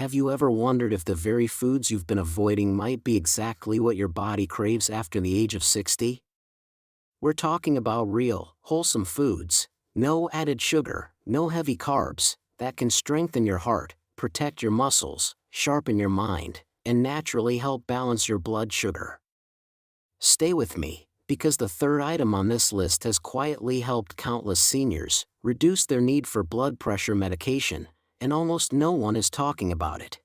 Have you ever wondered if the very foods you've been avoiding might be exactly what your body craves after the age of 60? We're talking about real, wholesome foods, no added sugar, no heavy carbs, that can strengthen your heart, protect your muscles, sharpen your mind, and naturally help balance your blood sugar. Stay with me, because the third item on this list has quietly helped countless seniors reduce their need for blood pressure medication, and almost no one is talking about it.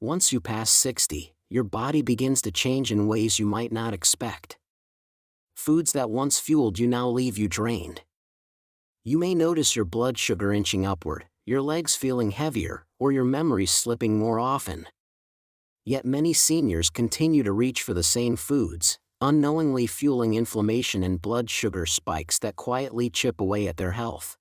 Once you pass 60, your body begins to change in ways you might not expect. Foods that once fueled you now leave you drained. You may notice your blood sugar inching upward, your legs feeling heavier, or your memories slipping more often. Yet many seniors continue to reach for the same foods, unknowingly fueling inflammation and blood sugar spikes that quietly chip away at their health.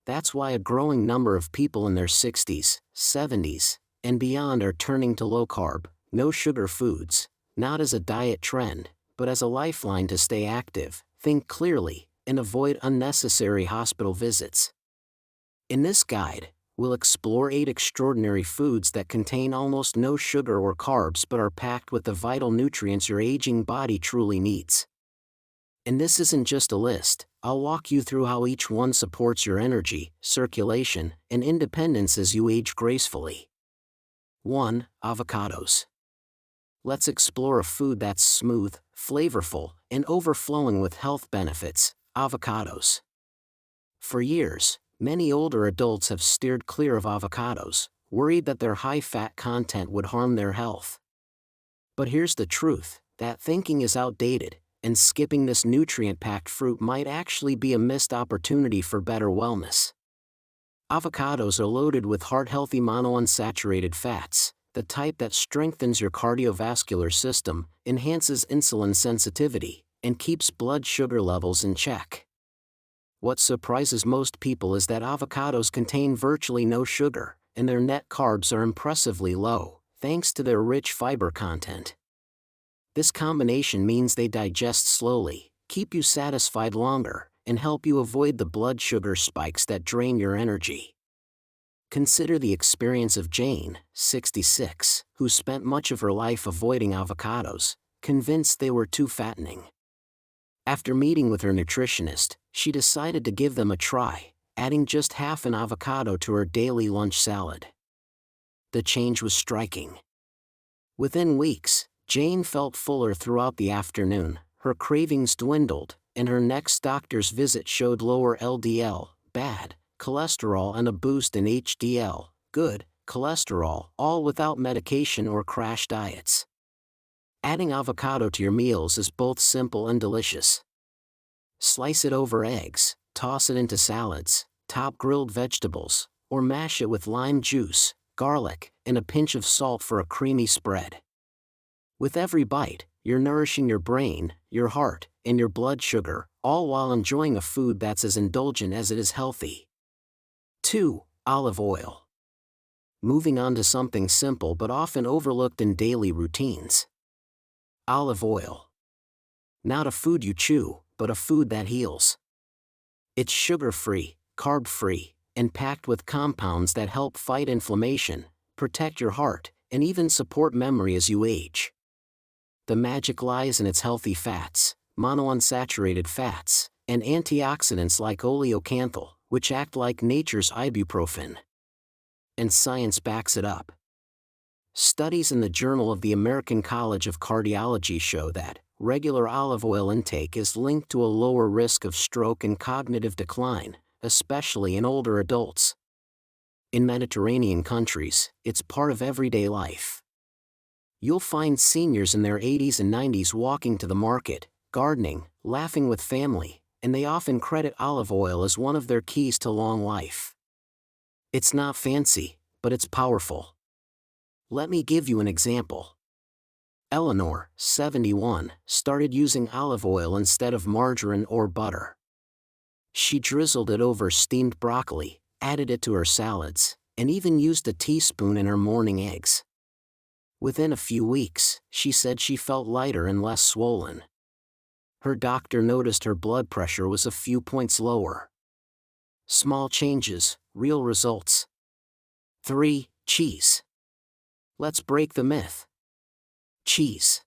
That's why a growing number of people in their 60s, 70s, and beyond are turning to low-carb, no-sugar foods, not as a diet trend, but as a lifeline to stay active, think clearly, and avoid unnecessary hospital visits. In this guide, we'll explore 8 extraordinary foods that contain almost no sugar or carbs but are packed with the vital nutrients your aging body truly needs. And this isn't just a list. I'll walk you through how each one supports your energy, circulation, and independence as you age gracefully. 1. Avocados. Let's explore a food that's smooth, flavorful, and overflowing with health benefits, avocados. For years, many older adults have steered clear of avocados, worried that their high-fat content would harm their health. But here's the truth, that thinking is outdated, and skipping this nutrient-packed fruit might actually be a missed opportunity for better wellness. Avocados are loaded with heart-healthy monounsaturated fats, the type that strengthens your cardiovascular system, enhances insulin sensitivity, and keeps blood sugar levels in check. What surprises most people is that avocados contain virtually no sugar, and their net carbs are impressively low, thanks to their rich fiber content. This combination means they digest slowly, keep you satisfied longer, and help you avoid the blood sugar spikes that drain your energy. Consider the experience of Jane, 66, who spent much of her life avoiding avocados, convinced they were too fattening. After meeting with her nutritionist, she decided to give them a try, adding just half an avocado to her daily lunch salad. The change was striking. Within weeks, Jane felt fuller throughout the afternoon, her cravings dwindled, and her next doctor's visit showed lower LDL, bad, cholesterol and a boost in HDL, good, cholesterol, all without medication or crash diets. Adding avocado to your meals is both simple and delicious. Slice it over eggs, toss it into salads, top grilled vegetables, or mash it with lime juice, garlic, and a pinch of salt for a creamy spread. With every bite, you're nourishing your brain, your heart, and your blood sugar, all while enjoying a food that's as indulgent as it is healthy. 2. Olive oil. Moving on to something simple but often overlooked in daily routines. Olive oil. Not a food you chew, but a food that heals. It's sugar-free, carb-free, and packed with compounds that help fight inflammation, protect your heart, and even support memory as you age. The magic lies in its healthy fats, monounsaturated fats, and antioxidants like oleocanthal, which act like nature's ibuprofen. And science backs it up. Studies in the Journal of the American College of Cardiology show that regular olive oil intake is linked to a lower risk of stroke and cognitive decline, especially in older adults. In Mediterranean countries, it's part of everyday life. You'll find seniors in their 80s and 90s walking to the market, gardening, laughing with family, and they often credit olive oil as one of their keys to long life. It's not fancy, but it's powerful. Let me give you an example. Eleanor, 71, started using olive oil instead of margarine or butter. She drizzled it over steamed broccoli, added it to her salads, and even used a teaspoon in her morning eggs. Within a few weeks, she said she felt lighter and less swollen. Her doctor noticed her blood pressure was a few points lower. Small changes, real results. 3. Cheese. Let's break the myth. Cheese.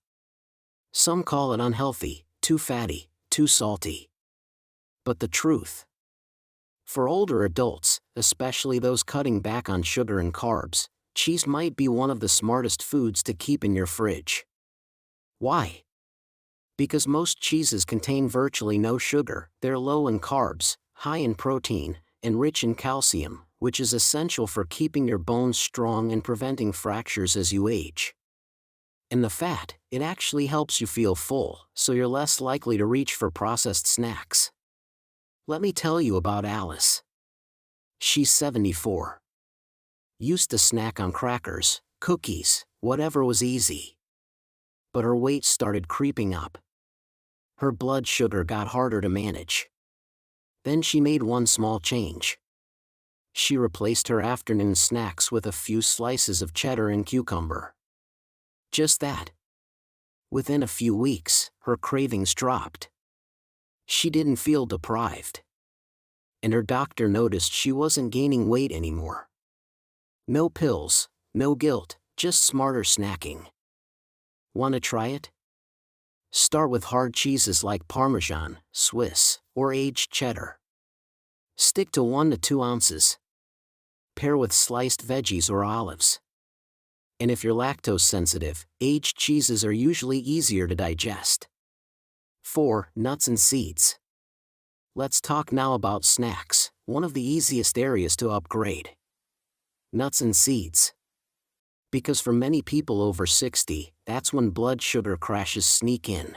Some call it unhealthy, too fatty, too salty. But the truth? For older adults, especially those cutting back on sugar and carbs, cheese might be one of the smartest foods to keep in your fridge. Why? Because most cheeses contain virtually no sugar, they're low in carbs, high in protein, and rich in calcium, which is essential for keeping your bones strong and preventing fractures as you age. And the fat, it actually helps you feel full, so you're less likely to reach for processed snacks. Let me tell you about Alice. She's 74. Used to snack on crackers, cookies, whatever was easy. But her weight started creeping up. Her blood sugar got harder to manage. Then she made one small change. She replaced her afternoon snacks with a few slices of cheddar and cucumber. Just that. Within a few weeks, her cravings dropped. She didn't feel deprived. And her doctor noticed she wasn't gaining weight anymore. No pills, no guilt, just smarter snacking. Want to try it? Start with hard cheeses like Parmesan, Swiss, or aged cheddar. Stick to 1 to 2 ounces. Pair with sliced veggies or olives. And if you're lactose sensitive, aged cheeses are usually easier to digest. 4. Nuts and seeds. Let's talk now about snacks, one of the easiest areas to upgrade. Nuts and seeds. Because for many people over 60, that's when blood sugar crashes sneak in.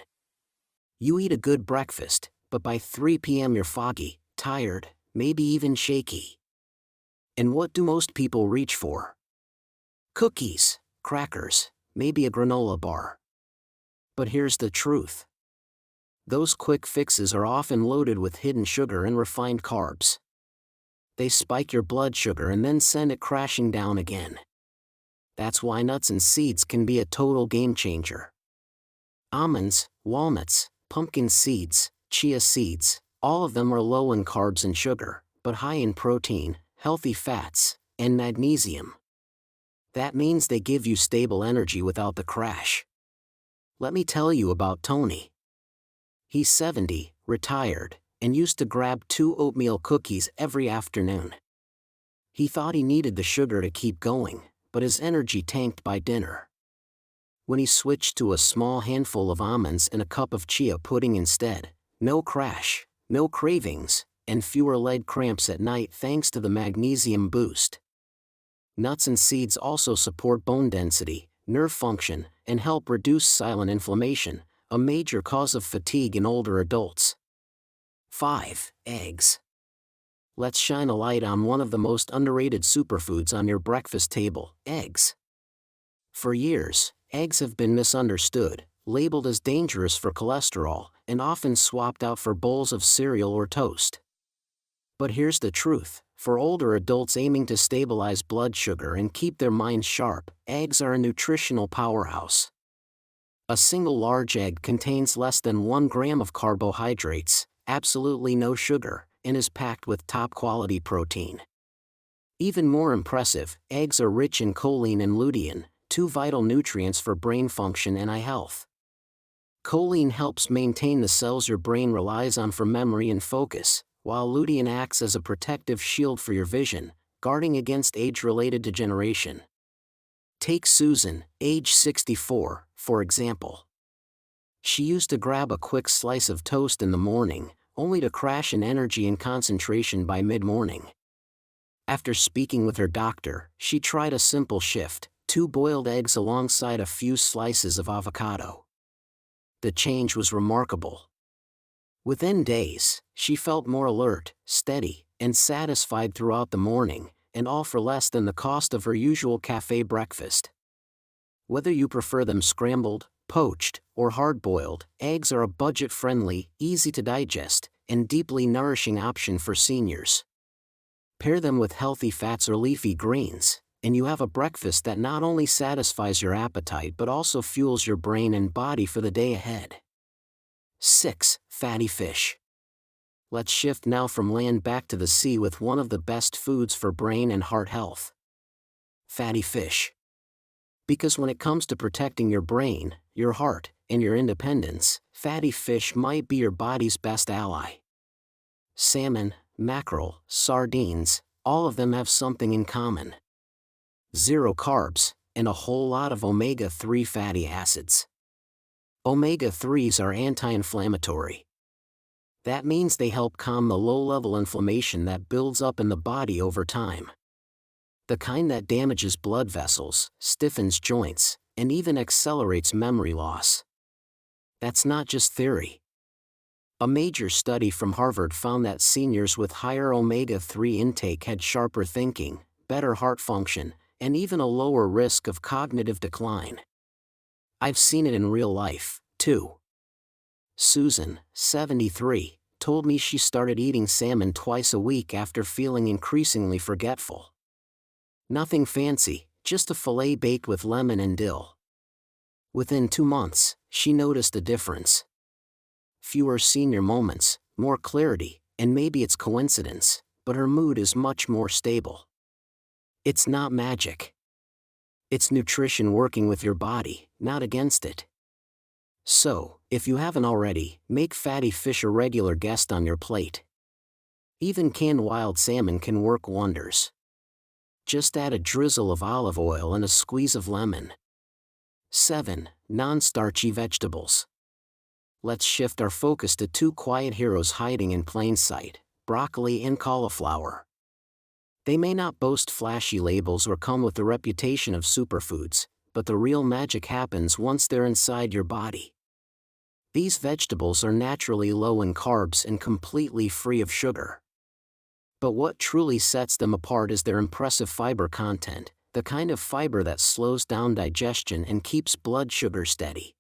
You eat a good breakfast, but by 3 p.m. you're foggy, tired, maybe even shaky. And what do most people reach for? Cookies, crackers, maybe a granola bar. But here's the truth. Those quick fixes are often loaded with hidden sugar and refined carbs. They spike your blood sugar and then send it crashing down again. That's why nuts and seeds can be a total game changer. Almonds, walnuts, pumpkin seeds, chia seeds, all of them are low in carbs and sugar, but high in protein, healthy fats, and magnesium. That means they give you stable energy without the crash. Let me tell you about Tony. He's 70, retired, and used to grab 2 oatmeal cookies every afternoon. He thought he needed the sugar to keep going, but his energy tanked by dinner. When he switched to a small handful of almonds and a cup of chia pudding instead, no crash, no cravings, and fewer leg cramps at night thanks to the magnesium boost. Nuts and seeds also support bone density, nerve function, and help reduce silent inflammation, a major cause of fatigue in older adults. 5. Eggs. Let's shine a light on one of the most underrated superfoods on your breakfast table, eggs. For years, eggs have been misunderstood, labeled as dangerous for cholesterol, and often swapped out for bowls of cereal or toast. But here's the truth. For older adults aiming to stabilize blood sugar and keep their minds sharp, eggs are a nutritional powerhouse. A single large egg contains less than 1 gram of carbohydrates, absolutely no sugar, and is packed with top-quality protein. Even more impressive, eggs are rich in choline and lutein, 2 vital nutrients for brain function and eye health. Choline helps maintain the cells your brain relies on for memory and focus, while lutein acts as a protective shield for your vision, guarding against age-related degeneration. Take Susan, age 64, for example. She used to grab a quick slice of toast in the morning, only to crash in energy and concentration by mid-morning. After speaking with her doctor, she tried a simple shift: 2 boiled eggs alongside a few slices of avocado. The change was remarkable. Within days, she felt more alert, steady, and satisfied throughout the morning, and all for less than the cost of her usual cafe breakfast. Whether you prefer them scrambled, poached, or hard-boiled, eggs are a budget-friendly, easy-to-digest, and deeply nourishing option for seniors. Pair them with healthy fats or leafy greens, and you have a breakfast that not only satisfies your appetite but also fuels your brain and body for the day ahead. 6. Fatty fish. Let's shift now from land back to the sea with one of the best foods for brain and heart health. fatty fish. Because when it comes to protecting your brain, your heart, and your independence, fatty fish might be your body's best ally. Salmon, mackerel, sardines, all of them have something in common. Zero carbs, and a whole lot of omega-3 fatty acids. Omega-3s are anti-inflammatory. That means they help calm the low-level inflammation that builds up in the body over time. The kind that damages blood vessels, stiffens joints, and even accelerates memory loss. That's not just theory. A major study from Harvard found that seniors with higher omega-3 intake had sharper thinking, better heart function, and even a lower risk of cognitive decline. I've seen it in real life, too. Susan, 73, told me she started eating salmon twice a week after feeling increasingly forgetful. Nothing fancy, just a fillet baked with lemon and dill. Within 2 months, she noticed a difference. Fewer senior moments, more clarity, and maybe it's coincidence, but her mood is much more stable. It's not magic. It's nutrition working with your body, not against it. So, if you haven't already, make fatty fish a regular guest on your plate. Even canned wild salmon can work wonders. Just add a drizzle of olive oil and a squeeze of lemon. 7. Non-starchy vegetables. Let's shift our focus to 2 quiet heroes hiding in plain sight, broccoli and cauliflower. They may not boast flashy labels or come with the reputation of superfoods, but the real magic happens once they're inside your body. These vegetables are naturally low in carbs and completely free of sugar. But what truly sets them apart is their impressive fiber content, the kind of fiber that slows down digestion and keeps blood sugar steady.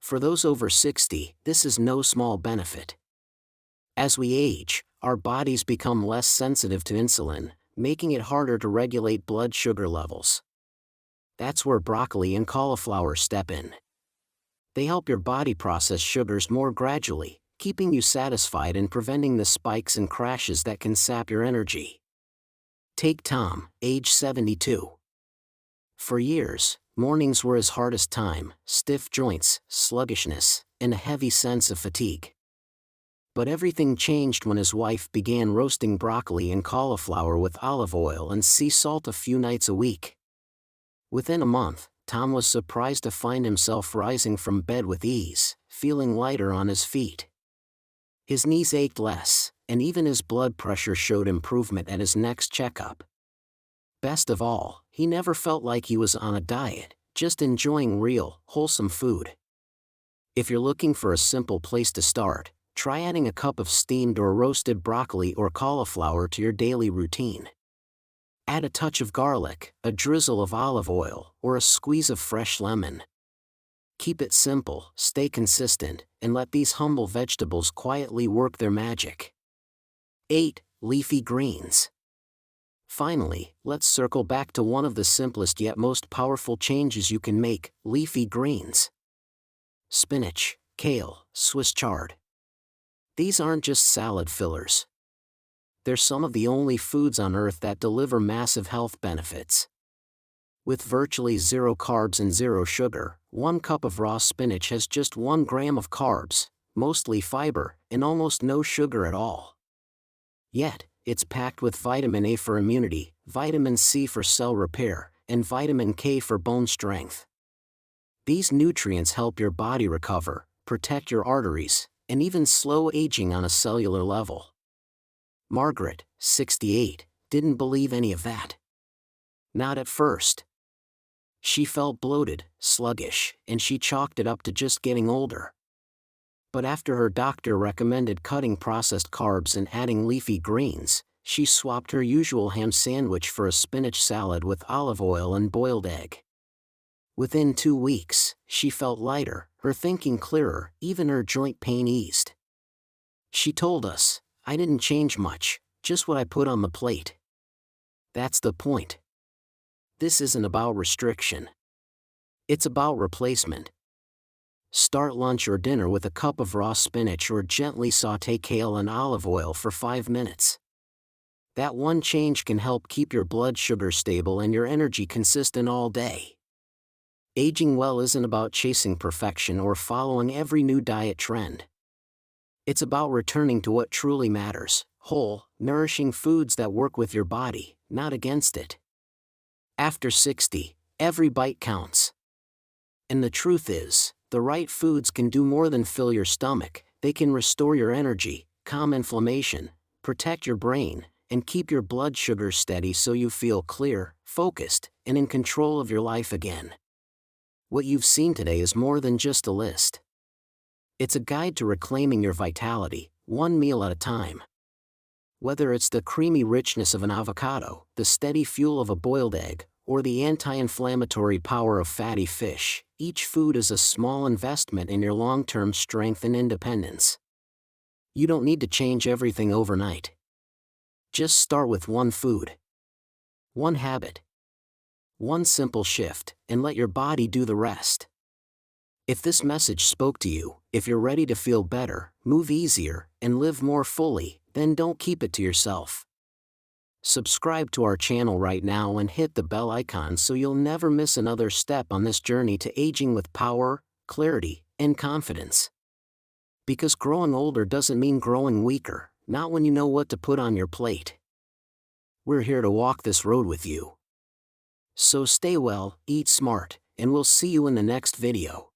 For those over 60, this is no small benefit. As we age, our bodies become less sensitive to insulin, making it harder to regulate blood sugar levels. That's where broccoli and cauliflower step in. They help your body process sugars more gradually, keeping you satisfied and preventing the spikes and crashes that can sap your energy. Take Tom, age 72. For years, mornings were his hardest time, stiff joints, sluggishness, and a heavy sense of fatigue. But everything changed when his wife began roasting broccoli and cauliflower with olive oil and sea salt a few nights a week. Within a month, Tom was surprised to find himself rising from bed with ease, feeling lighter on his feet. His knees ached less, and even his blood pressure showed improvement at his next checkup. Best of all, he never felt like he was on a diet, just enjoying real, wholesome food. If you're looking for a simple place to start, try adding a cup of steamed or roasted broccoli or cauliflower to your daily routine. Add a touch of garlic, a drizzle of olive oil, or a squeeze of fresh lemon. Keep it simple, stay consistent, and let these humble vegetables quietly work their magic. 8. Leafy greens. Finally, let's circle back to one of the simplest yet most powerful changes you can make: leafy greens. Spinach, kale, Swiss chard. These aren't just salad fillers. They're some of the only foods on earth that deliver massive health benefits. With virtually 0 carbs and 0 sugar, 1 cup of raw spinach has just 1 gram of carbs, mostly fiber, and almost no sugar at all. Yet, it's packed with vitamin A for immunity, vitamin C for cell repair, and vitamin K for bone strength. These nutrients help your body recover, protect your arteries, and even slow aging on a cellular level. Margaret, 68, didn't believe any of that. Not at first. She felt bloated, sluggish, and she chalked it up to just getting older. But after her doctor recommended cutting processed carbs and adding leafy greens, she swapped her usual ham sandwich for a spinach salad with olive oil and boiled egg. Within 2 weeks, she felt lighter, her thinking clearer, even her joint pain eased. She told us, "I didn't change much, just what I put on the plate." That's the point. This isn't about restriction. It's about replacement. Start lunch or dinner with a cup of raw spinach or gently sauté kale in olive oil for 5 minutes. That one change can help keep your blood sugar stable and your energy consistent all day. Aging well isn't about chasing perfection or following every new diet trend. It's about returning to what truly matters: whole, nourishing foods that work with your body, not against it. After 60, every bite counts. And the truth is, the right foods can do more than fill your stomach. They can restore your energy, calm inflammation, protect your brain, and keep your blood sugar steady so you feel clear, focused, and in control of your life again. What you've seen today is more than just a list. It's a guide to reclaiming your vitality, one meal at a time. Whether it's the creamy richness of an avocado, the steady fuel of a boiled egg, or the anti-inflammatory power of fatty fish, each food is a small investment in your long-term strength and independence. You don't need to change everything overnight. Just start with one food, one habit, one simple shift, and let your body do the rest. If this message spoke to you, if you're ready to feel better, move easier, and live more fully, then don't keep it to yourself. Subscribe to our channel right now and hit the bell icon so you'll never miss another step on this journey to aging with power, clarity, and confidence. Because growing older doesn't mean growing weaker, not when you know what to put on your plate. We're here to walk this road with you. So stay well, eat smart, and we'll see you in the next video.